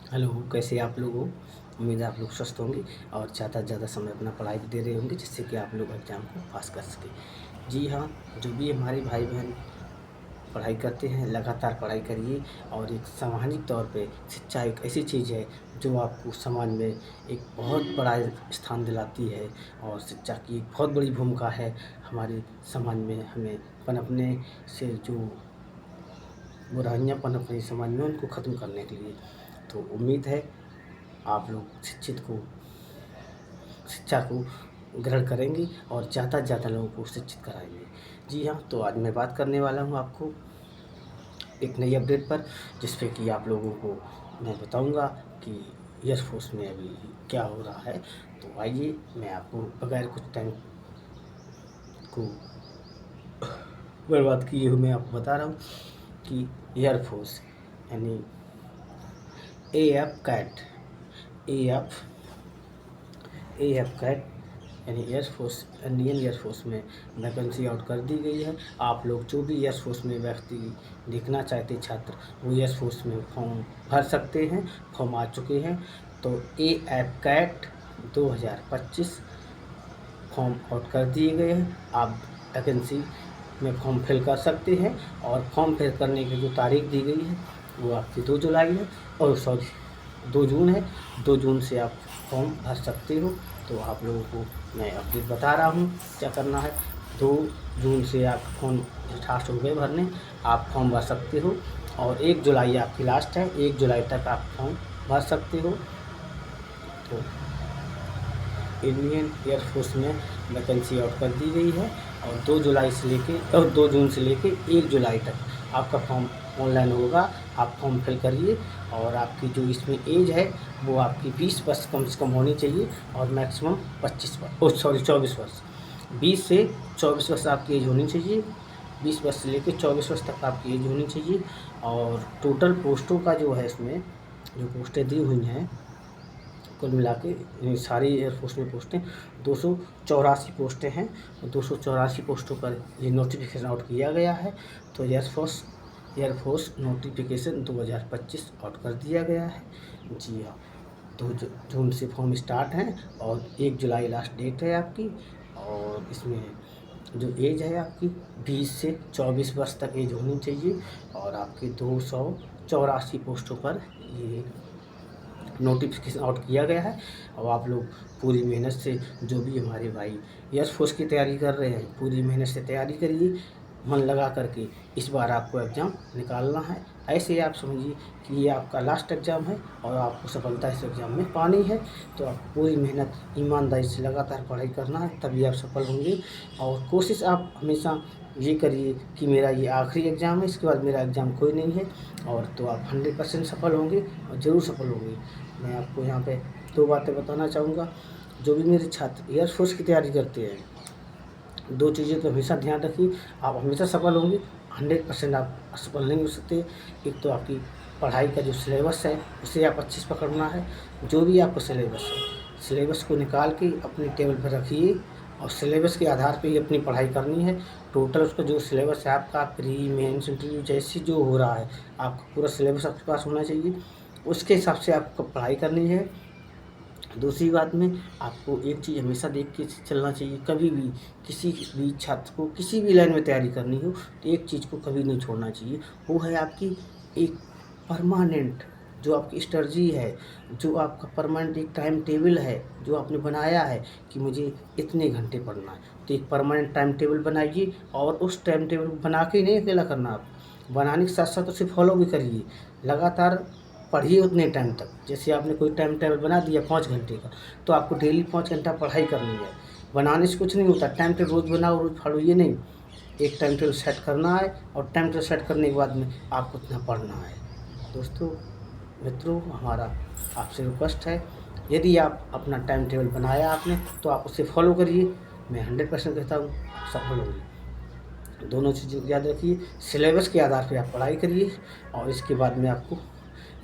Hello, कैसे आप लोग हो? उम्मीद है आप लोग स्वस्थ होंगे और ज़्यादा से ज़्यादा समय अपना पढ़ाई पे दे रहे होंगे जिससे कि आप लोग एग्ज़ाम को पास कर सकें। जी हाँ, जो भी हमारे भाई-बहन पढ़ाई करते हैं, लगातार पढ़ाई करिए और एक सामाजिक तौर पे शिक्षा एक ऐसी चीज़ है जो आपको समाज में एक बहुत बड़ा स्थान दिलाती है और शिक्षा की एक बहुत बड़ी भूमिका है हमारे समाज में हमें पनपने से जो बुराइयाँ पनप रही समाज में उनको ख़त्म करने के लिए। तो उम्मीद है आप लोग शिक्षा को ग्रहण करेंगे और ज़्यादा से ज़्यादा लोगों को शिक्षित कराएँगे। जी हाँ, तो आज मैं बात करने वाला हूँ आपको एक नई अपडेट पर, जिस पे कि आप लोगों को मैं बताऊँगा कि एयर फ़ोर्स में अभी क्या हो रहा है। तो आइए मैं आपको बगैर कुछ टाइम को बर्बाद किए हुए मैं आपको बता रहा हूँ कि एयर फ़ोर्स यानी AF CAT AF AF CAT यानी air force Indian air force में वैकेंसी आउट कर दी गई है। आप लोग जो भी एयर फोर्स में व्यक्ति देखना चाहते छात्र वो एयर फोर्स में फॉर्म भर सकते हैं। फॉर्म आ चुके हैं। तो एएफ कैट 2025 फॉर्म आउट कर दिए गए हैं। आप वैकेंसी में फॉर्म फिल कर सकते हैं और फॉर्म फिल करने की जो तारीख दी गई है वो आपकी 2 जुलाई है और सॉरी 2 जून है। 2 जून से आप फॉर्म भर सकते हो। तो आप लोगों को मैं अपडेट बता रहा हूँ क्या करना है। 2 जून से आप फॉर्म स्टार्ट हो गए भरने, आप फॉर्म भर सकते हो और 1 जुलाई आपकी लास्ट है। 1 जुलाई तक आप फॉर्म भर सकते हो। तो इंडियन एयर फोर्स में वैकेंसी आउट कर दी गई है और 2 जुलाई से लेके और 2 जून से लेके 1 जुलाई तक आपका फॉर्म ऑनलाइन होगा। आप फॉर्म फिल करिए और आपकी जो इसमें एज है वो आपकी 20 वर्ष कम से कम होनी चाहिए और मैक्सिमम 24 वर्ष 20 से 24 वर्ष आपकी एज होनी चाहिए। 20 वर्ष से लेकर 24 वर्ष तक आपकी एज होनी चाहिए। और टोटल पोस्टों का जो है इसमें जो पोस्टें दी हुई हैं कुल मिला के सारी एयरफोर्स में पोस्टें 284 पोस्टें हैं। 284 पोस्टों पर ये नोटिफिकेशन आउट किया गया है। तो एयरफोर्स नोटिफिकेशन 2025 आउट कर दिया गया है। जी हाँ, 2 जून से फॉर्म स्टार्ट हैं और 1 जुलाई लास्ट डेट है आपकी। और इसमें जो एज है आपकी 20 से 24 वर्ष तक एज होनी चाहिए और आपकी 284 पोस्टों पर ये नोटिफिकेशन आउट किया गया है। और आप लोग पूरी मेहनत से जो भी हमारे भाई एयर फोर्स की तैयारी कर रहे हैं पूरी मेहनत से तैयारी करिए, मन लगा करके। इस बार आपको एग्ज़ाम निकालना है। ऐसे आप समझिए कि ये आपका लास्ट एग्ज़ाम है और आपको सफलता इस एग्ज़ाम में पानी है। तो आप पूरी मेहनत ईमानदारी से लगातार पढ़ाई करना है, तभी आप सफल होंगे। और कोशिश आप हमेशा ये करिए कि मेरा ये आखिरी एग्ज़ाम है, इसके बाद मेरा एग्ज़ाम कोई नहीं है। और तो आप 100% सफल होंगे और ज़रूर सफल होंगे। मैं आपको यहाँ पे 2 बातें बताना चाहूँगा। जो भी मेरे छात्र एयर फोर्स की तैयारी करते हैं, 2 चीज़ें तो हमेशा ध्यान रखिए, आप हमेशा सफल होंगे। 100% आप असफल नहीं हो सकते। एक तो आपकी पढ़ाई का जो सिलेबस है उसे आप अच्छे से पकड़ना है। जो भी आपका सिलेबस है, सिलेबस को निकाल के अपने टेबल पर रखिए और सिलेबस के आधार पे ही अपनी पढ़ाई करनी है। टोटल उसका जो सिलेबस है आपका प्री मेंस इंटरव्यू जैसे जो हो रहा है, आपका पूरा सिलेबस आपके पास होना चाहिए। उसके हिसाब से आपको पढ़ाई करनी है। दूसरी बात में आपको एक चीज़ हमेशा देख के चलना चाहिए। कभी भी किसी भी छात्र को किसी भी लाइन में तैयारी करनी हो तो एक चीज़ को कभी नहीं छोड़ना चाहिए। वो है आपकी एक परमानेंट जो आपकी स्ट्रेटजी है, जो आपका परमानेंट एक टाइम टेबल है जो आपने बनाया है कि मुझे इतने घंटे पढ़ना है। तो एक परमानेंट टाइम टेबल बनाइए और उस टाइम टेबल बना के नहीं अकेला करना आप, बनाने के साथ साथ उसे फॉलो भी करिए। लगातार पढ़िए उतने टाइम तक। जैसे आपने कोई टाइम टेबल बना दिया 5 घंटे का, तो आपको डेली 5 घंटा पढ़ाई करनी है। बनाने से कुछ नहीं होता। टाइम टेबल रोज़ बनाओ रोज़ पढ़ो ये नहीं। एक टाइम टेबल सेट करना है और टाइम टेबल सेट करने के बाद में आपको उतना पढ़ना है। दोस्तों, मित्रों, हमारा आपसे रिक्वेस्ट है, यदि आप अपना टाइम टेबल बनाया आपने तो आप उसे फॉलो करिए। मैं 100% कहता हूँ आप सफल होंगे। दोनों चीज़ों को याद रखिए, सिलेबस के आधार पे आप पढ़ाई करिए और इसके बाद में आपको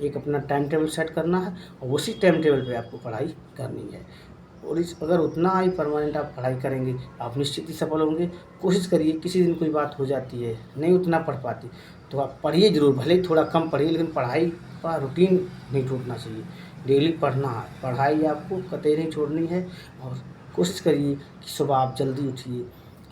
एक अपना टाइम टेबल सेट करना है और उसी टाइम टेबल पे आपको पढ़ाई करनी है। और इस अगर उतना ही परमानेंट आप पढ़ाई करेंगे आप निश्चित ही सफल होंगे। कोशिश करिए, किसी दिन कोई बात हो जाती है नहीं उतना पढ़ पाते तो आप पढ़िए ज़रूर, भले ही थोड़ा कम पढ़िए, लेकिन पढ़ाई का रूटीन नहीं टूटना चाहिए। डेली पढ़ना है, पढ़ाई आपको कतई नहीं छोड़नी है। और कोशिश करिए कि सुबह आप जल्दी उठिए।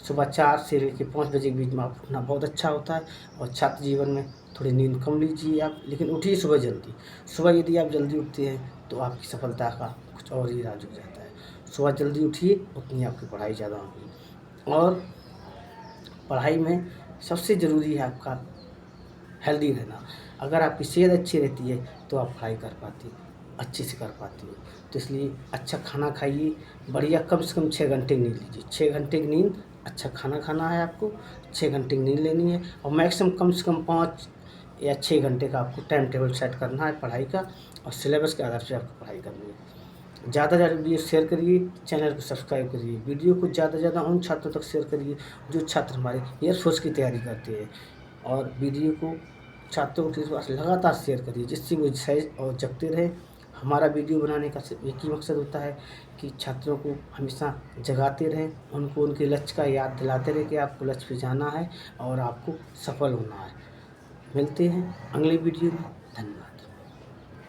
सुबह 4 से लेकर 5 बजे के बीच में आप उठना बहुत अच्छा होता है। और छात्र जीवन में थोड़ी नींद कम लीजिए आप, लेकिन उठिए सुबह जल्दी। सुबह यदि आप जल्दी उठते हैं तो आपकी सफलता का कुछ और ही राज हो जाता है। सुबह जल्दी उठिए, उतनी आपकी पढ़ाई ज़्यादा होगी। और पढ़ाई में सबसे ज़रूरी है आपका हेल्दी रहना। अगर आपकी सेहत अच्छी रहती है तो आप पढ़ाई कर पाते हो, अच्छे से कर पाते हो। तो इसलिए अच्छा खाना खाइए, बढ़िया कम से कम 6 घंटे की नींद लीजिए। 6 घंटे की नींद, अच्छा खाना खाना है आपको, 6 घंटे की नींद लेनी है। और मैक्सिमम कम से कम 5 या 6 घंटे का आपको टाइम टेबल सेट करना है पढ़ाई का, और सिलेबस के आधार से आपको पढ़ाई करनी है। ज़्यादा से ज़्यादा वीडियो शेयर करिए, चैनल को सब्सक्राइब करिए, वीडियो को ज़्यादा से ज़्यादा उन छात्रों तक शेयर करिए जो छात्र हमारे एयरफोर्स की तैयारी करते हैं। और वीडियो को छात्रों के पास लगातार शेयर करिए, जिससे वो सही और जगते रहे। हमारा वीडियो बनाने का सिर्फ एक ही मकसद होता है कि छात्रों को हमेशा जगाते रहें, उनको उनके लक्ष्य का याद दिलाते रहें कि आपको लक्ष्य पे जाना है और आपको सफल होना है। मिलते हैं अगले वीडियो में। धन्यवाद।